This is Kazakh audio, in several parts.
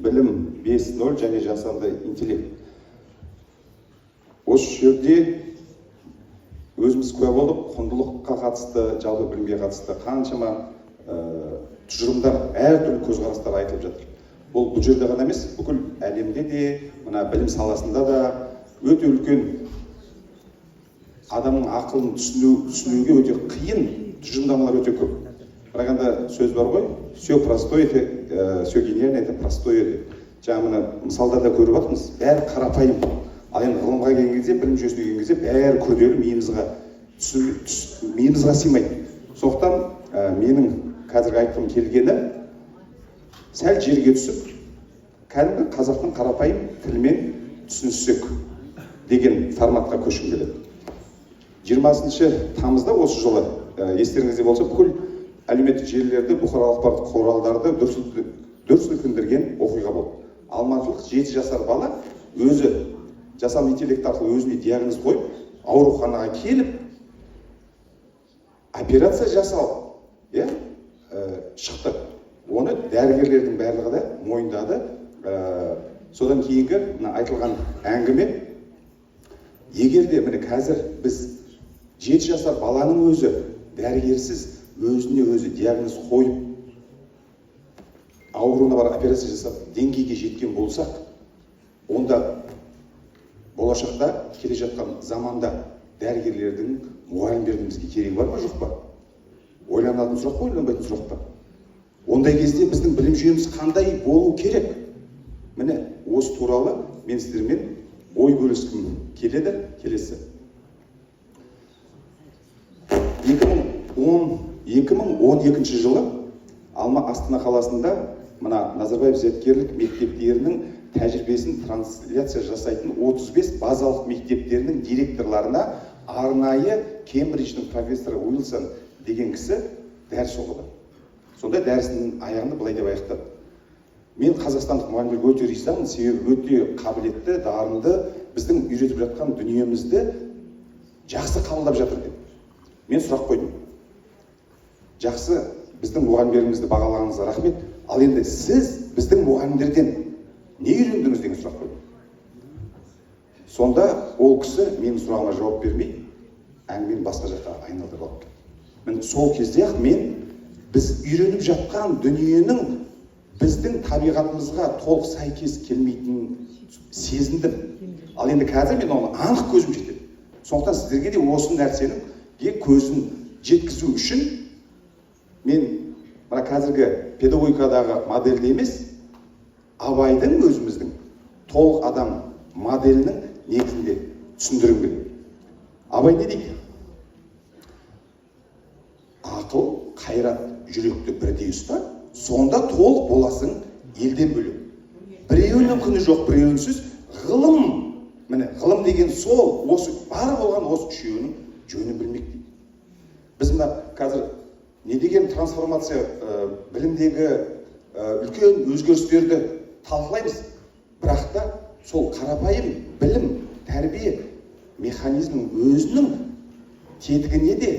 білім 5.0 және жасанды интеллект. Осы жерде өзіміз куә болдық, құндылыққа қатысты, жалпы білімге қатысты қаншама тұжырымдар, әртүрлі көзқарастар айтылып жатыр. Бұл жерде ғана емес, бүкіл әлемде де, мына білім саласында да өте үлкен адамның ақылын түсінуге өте қиын тұжырымдамалар өте көп. Бірақ енді сөз бар ғой, все простое, все гениально, это простое. Жаңа мысалдарда көріп жатырмыз, бәрі қарапайым. Ал енді ғылымға келген кезде, білім жүйесіне келген кезде бәрі күрделі, миымызға сыймайды. Сондықтан менің қазіргі айтқым келгені сәл жерге түсіп, кәдімгі қазақтың қарапайым тілімен түсінсек деген форматқа көшкім келеді. 20 тамызда осы жылы, естеріңізде болса, бүкіл әлеуметтік желілерді, бұқаралық ақпарат құралдарды дүр сілкіндірген оқиға болды. Алматылық 7 жасар бала өзі жасанды интеллект арқылы өзіне диагноз қойып, ауруханаға келіп, операция жасалып, шықты. Оны дәрігерлердің барлығы да мойындады. Содан кейінгі айтылған әңгіме, егерде міне қазір біз 7 жасар баланың өзі дәрігерсіз өзіне өзі диагноз қойып, ауруына бар операция жасап, деңгейге жеткен болсақ, онда болашақта келе жатқан заманда дәрігерлердің, мұғалімдердің бізге керегі бар ма, жоқ па? Ойланатын сұрақ па, ойланбайтын сұрақ па? Ондай кезде біздің білім жүйеміз қандай болу керек? Міне, осы туралы мен сіздермен ой бөліскім келеді, келесі. 2012 жылы Астана қаласында мына Назарбаев зияткерлік мектептерінің тәжірибесін трансляция жасайтын 35 базалық мектептерінің директорларына арнайы Кембридждің профессоры Уилсон деген кісі дәріс оқыды. Сонда дәрісінің аяғында былай деп аяқтады. Мен қазақстандық мұғалімдерге өте ризамын, себебі өте қабілетті, дарынды, біздің үйретіп жатқан дүниемізді жақсы қабылдап жатыр деп. Мен сұрақ қойдым. Жақсы, біздің мұғалімдерімізді бағалағаныңызға рахмет. Ал енді сіз біздің мұғалімдерден не үйрендіңіз деген сұрақ қойдым. Сонда ол кісі менің сұрағыма жауап бермей, әңгімені басқа жаққа айналдырып алыпты. Міне сол кезде-ақ мен біз үйреніп жатқан дүниенің біздің табиғатымызға толық сәйкес келмейтінін сезіндім. Ал енді қазір мен оны анық көзім жетеді. Сондықтан сіздерге де осы нәрсенің көзін жеткізу үшін мен мына қазіргі педагогикадағы модельде емес, Абайдың өзіміздің толық адам моделінің негізінде түсіндірім келеді. Абай не дейді? Ақыл, қайрат, жүректі бірдей ұста, сонда толық боласың елден бөлек. Біреуінің күні жоқ, біреуінсіз ғылым. Міне, ғылым деген сол, осы бар болған осы үшеуінің жөнін білмек дейді. Біз мына қазір не деген трансформация, білімдегі үлкен өзгерістерді талқылаймыз. Бірақ та сол қарапайым білім, тәрбие механизмінің өзінің тетігі неде,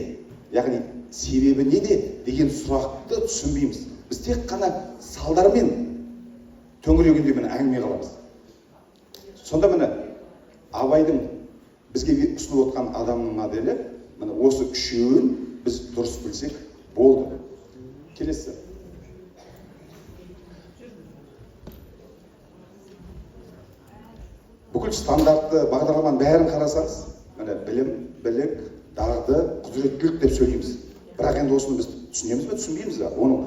яғни себебі неде деген сұрақты түсінбейміз. Біз тек қана салдармен төңірегінде міне әңгіме қаламыз. Сонда міне Абайдың бізге ұсынып отқан адамның моделі, міне осы үшеуін біз дұрыс білсек болды. Келесі. Бүкіл стандартты бағдарламаның бәрін қарасаңыз, міне білім, білік, дағды, құзыреттілік деп сөйлейміз. Бірақ енді осыны біз түсінеміз бе, түсінбейміз бе? Оның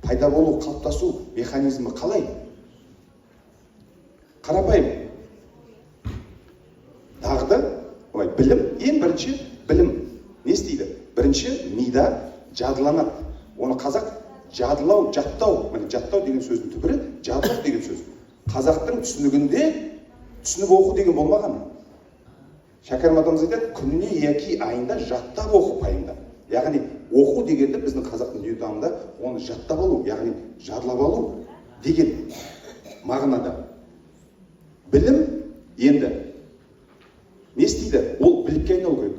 пайда болу, қалыптасу механизмі қалай? Қарапайым. Дағды, білім, ең бірінші білім. Не істейді? Бірінші мида жадыланады. Оны қазақ жадылау, жаттау. Міне жаттау деген сөздің түбірі жадылау деген сөз. Қазақтың түсінігінде түсініп оқу деген болмаған. Шәкәрім атамыз айтады, күніне 2 айында жаттап оқу пайымда. Яғни оқу дегенде біздің қазақтың дүниетанымында оны жаттап алу, яғни жадылап алу деген мағынада. Білім енді не істейді? Ол білікке айналу керек.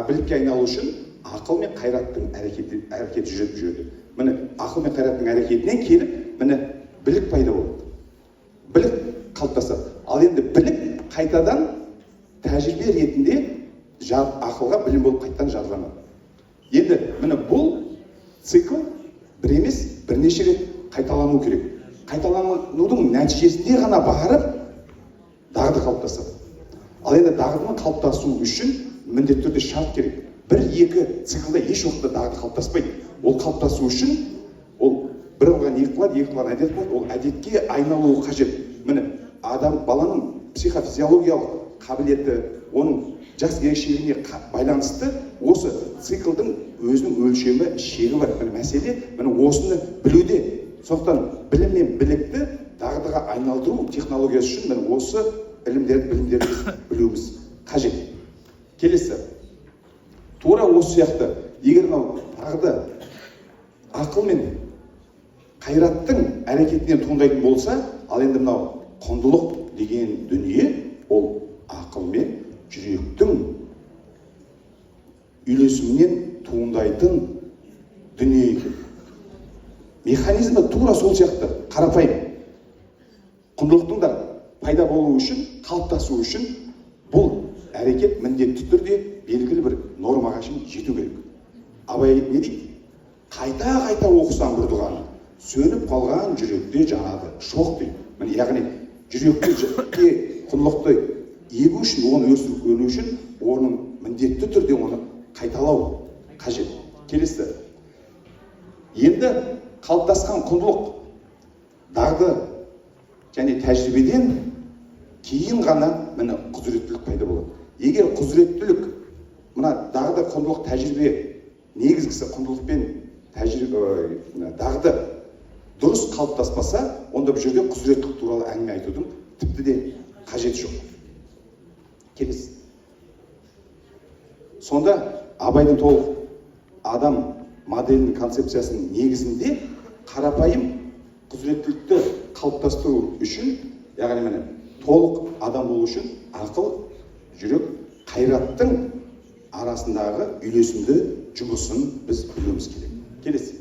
Білікке айналу үшін ақыл мен қайраттың әрекеті жүреді. Міне ақыл мен қайраттың әрекетінен келіп, міне білік пайда болады. қайтадан тәжірибе ретінде ақылға білім болып қайтадан жадыланады. Енді міне бұл цикл бір емес, бірнеше рет қайталану керек. Қайталанудың нәтижесінде ғана барып дағды қалыптасады. Ал енді дағдының қалыптасуы үшін міндетті түрде шарт керек. Бір-екі циклда еш уақытта дағды қалыптаспайды. Ол қалыптасу үшін ол бір қылған екі қылады, екі қылған әдет болады. Ол әдетке айналуы қажет. Міне баланың психофизиологиялық қабілеті, оның жас ерекшелігіне байланысты осы циклдың өзінің өлшемі, шегі бар. Мәселе осыны білуде. Сондықтан білім мен білікті дағдыға айналдыру технологиясы үшін осы білімдерді білуіміз қажет. Келесі, тура осы сияқты, егер дағды ақыл мен қайраттың әрекетінен туындайтын болса, ал енді құндылық деген дүние ол ақыл мен жүректің үйлесімінен туындайтын дүние екен. Механизмі тура сол сияқты, қарапайым. Құндылықтың да пайда болу үшін, қалыптасу үшін бұл әрекет міндетті түрде белгілі бір нормаға шейін жету керек. Абай не дейді? Қайта-қайта оқысаң бір дұғаны, сөніп қалған жүректе жанады шоқ дейді. Яғни жүректе құндылықты егу үшін, оны өсіру үшін, оның міндетті түрде оны қайталау қажет. Келесі. Енді қалыптасқан құндылық дағды және тәжірибеден кейін ғана құзыреттілік пайда болады. Егер құзыреттілік, дағды, құндылық, тәжірибе негізгісі құндылық пен дағды дұрыс қалыптаспаса, онда бұл жерде құзыреттілік туралы әңгіме айтудың тіпті де қажеті жоқ. Келесі. Сонда Абайдың толық адам моделінің концепциясының негізінде қарапайым құзыреттілікті қалыптастыру үшін, яғни толық адам болу үшін ақыл, жүрек, қайраттың арасындағы үйлесімді жұмысын біз білуіміз керек. Келесі.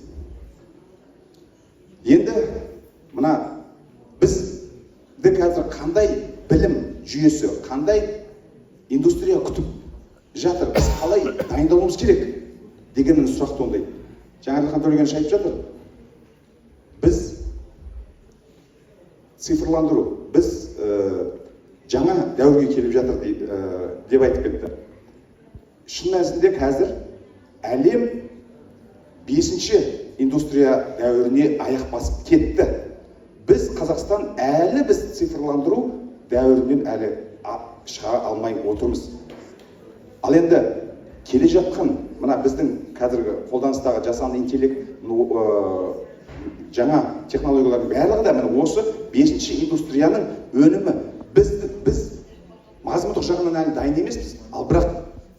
Енді бізді қазір қандай білім жүйесі, қандай индустрия күтіп жатыр, біз қалай дайындалуымыз керек деген сұрақ туындайды. Жаңа Әділхан Төлегенов айтып жатыр. Біз цифрландыру, біз жаңа дәуірге келіп жатыр деп айтып кетті. Шын мәнісінде қазір әлем 5-ші индустрия дәуіріне аяқ басып кетті. Біз Қазақстан әлі біз цифрландыру дәуірінен әлі шыға алмай отырмыз. Ал енді келе жатқан біздің қазіргі қолданыстағы жасанды интеллект, жаңа технологиялардың барлығы да осы 5-ші индустрияның өнімі. Біз мазмұндық жағынан әлі дайын емеспіз, ал бірақ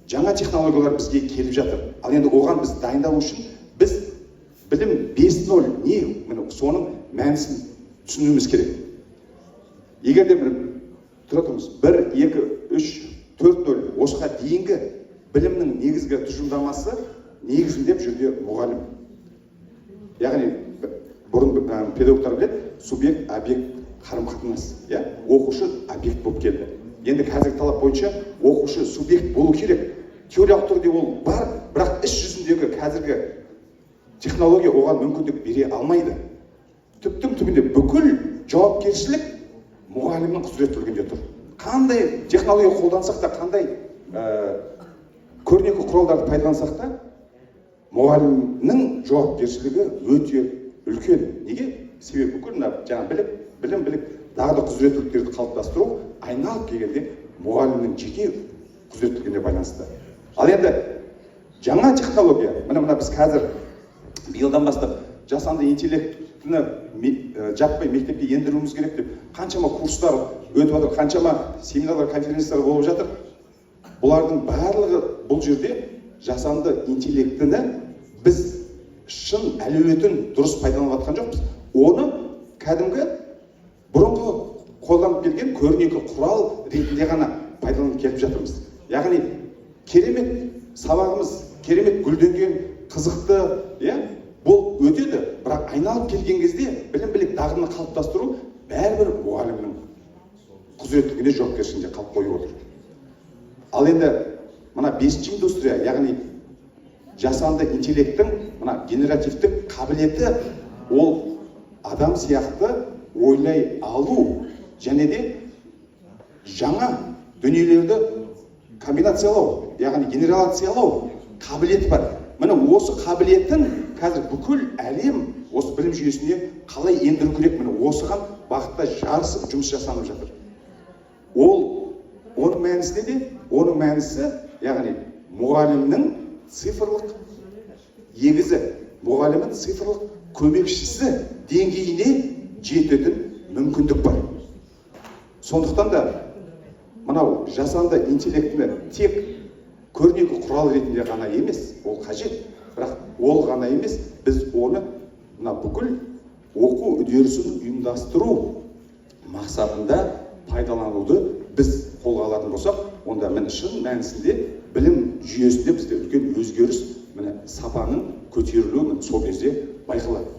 жаңа технологиялар бізге келіп жатыр. Ал енді оған біз дайындалу үшін біз білім 5.0 не, соның мәнісін түсінуіміз керек. Егер де тұра тұрыңыз, 1, 2, 3, 4.0 осыға дейінгі білімнің негізгі тұжырымдамасы негізінде бұл жерде мұғалім. Яғни бұрын педагогтар біледі, субъект, объект қарым-қатынас. Оқушы объект болып келді. Енді қазіргі талап бойынша оқушы субъект болу керек. Теориялық түрде ол бар, бірақ іс жүзіндегі қазіргі технология оған мүмкіндік бере алмайды. Түптің түбінде бүкіл жауапкершілік мұғалімнің құзыреттілігінде тұр. Қандай технология қолдансақ та, қандай көрнекі құралдарды пайдалансақ та, мұғалімнің жауапкершілігі өте үлкен. Неге? Себебі бүкіл білім, дағды құзыреттіліктерді қалыптастыру айналып келгенде мұғалімнің жеке құзыреттілігіне байланысты. Ал енді жаңа технология, біз қазір биылдан бастап жасанды интеллектіні жаппай мектепке ендіруіміз керек деп қаншама курстар өтіп жатыр, қаншама семинарлар, конференциялар болып жатыр. Бұлардың барлығы бұл жерде жасанды интеллектіні біз шын әлеуетін дұрыс пайдаланып жатқан жоқпыз. Оны кәдімгі бұрынғы қолданып келген көрнекі құрал ретінде ғана пайдаланып келіп жатырмыз. Яғни керемет сабағымыз, керемет гүлденген, қызықты, бұл өтеді, бірақ айналып келген кезде білім білік дағдыны қалыптастыру бәрібір мұғалімнің құзыреттілігіне жауапкершілігінде қалып қойып отыр. Ал енді мына 5-ші индустрия, яғни жасанды интеллекттің мына генеративтік қабілеті ол адам сияқты ойлай алу және де жаңа дүниелерді комбинациялау, яғни генерациялау қабілеті бар. Міне осы қабілетін қазір бүкіл әлем осы білім жүйесіне қалай ендіру керек, міне осыған бағытта жарысып жұмыс жасалып жатыр. Оның мәнісі де, оның мәнісі, яғни мұғалімнің цифрлық егізі, мұғалімнің цифрлық көмекшісі деңгейіне жететін мүмкіндік бар. Сондықтан да мынау жасанды интеллектіні тек көрнекі құрал ретінде ғана емес, ол қажет, бірақ ол ғана емес, біз оны мына бүкіл оқу үдерісін ұйымдастыру мақсатында пайдалануды біз қолға алатын болсақ, онда міне шын мәнісінде білім жүйесінде бізде үлкен өзгеріс, міне сапаның көтерілуі сол кезде байқалады.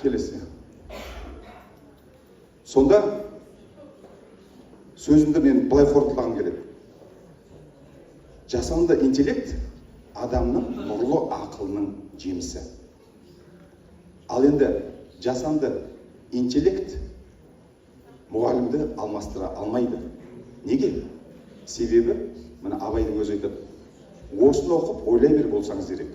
Келесі. Сонда сөзімді мен былай қорытындылағым келеді. Жасанды интеллект адамның нұрлы ақылының жемісі. Ал енді жасанды интеллект мұғалімді алмастыра алмайды. Неге? Себебі, міне Абайдың өзі айтады, осыны оқып ойлай бер болсаңыз керек.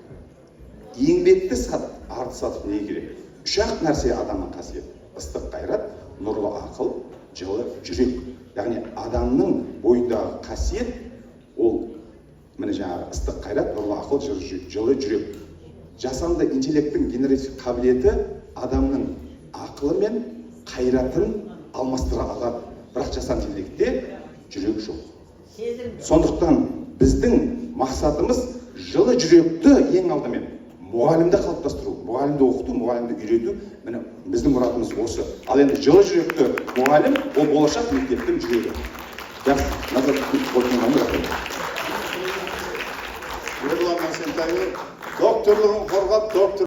Еңбекті сатып, арды сатып не керек? 3-ақ нәрсе адамның қасиеті: ыстық қайрат, нұрлы ақыл, жылы жүрек. Яғни адамның бойындағы қасиет ол міне жаңағы ыстық қайрат, нұрлы ақыл, жылы жүрек. Жасанды интеллекттің генеративтік қабілеті адамның ақылы мен қайратын алмастыра алады. Бірақ жасанды интеллектте жүрек жоқ. Сондықтан біздің мақсатымыз жылы жүректі ең алдымен мұғалімді қалыптастыру, мұғалімді оқыту, мұғалімді үйрету. Міне біздің мұратымыз осы. Ал енді жылы жүректі мұғалім ол болашақ мектептің жүрегі. Жақсы, назар қойыңыздар. Ерлан Асентайұлы докторлығын қорғап, доктор